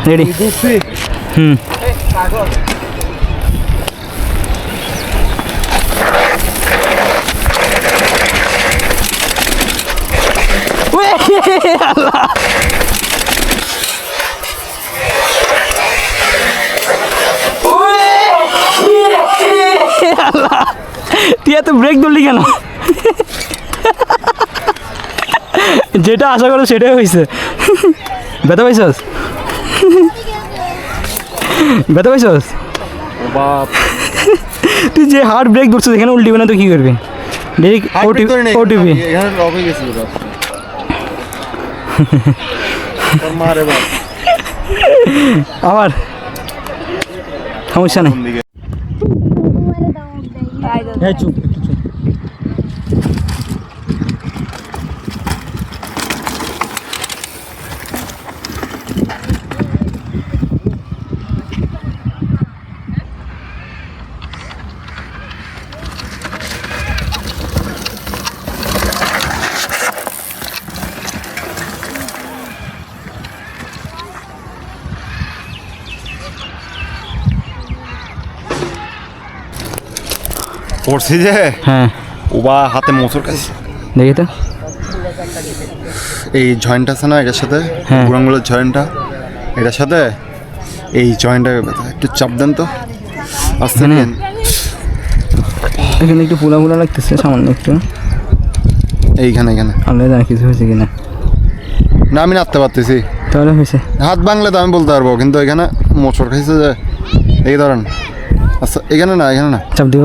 Ready হুম আল্লাহ তুই এত break ধরলি কেন? যেটা আশা করো সেটাই হয়েছে। ব্যথা পাইছস? ব্যথা পাইছস? তুই যে হার্ড ব্রেক ধরছিস এখানে উল্টিবে না তো কি করবি? ওটিপি আবার সমস্যা নেই। চুপ চুপ পড়ছি যে হ্যাঁ ওবা হাতে মোচর খাইছে দেখি তো এই জয়েন্ট আছে না এটার সাথে হ্যাঁ। বুড়াঙ্গুলোর জয়েন্টটা এটার সাথে এই জয়েন্টটা একটু চাপ দেন তো আস্তে এখানে? নেন এখানে একটু পোলা পোলা লাগতেছে সামান্য একটু। এইখানে এখানে আল্লাহ জানে কিছু হয়েছে কিনা। না আমি নাড়তে পারতেছি তাহলে হয়েছে হাত ভাঙলে তো আমি বলতে পারবো কিন্তু এখানে মোচর খাইছে যে এই ধরেন আচ্ছা এখানে না চাপ দিব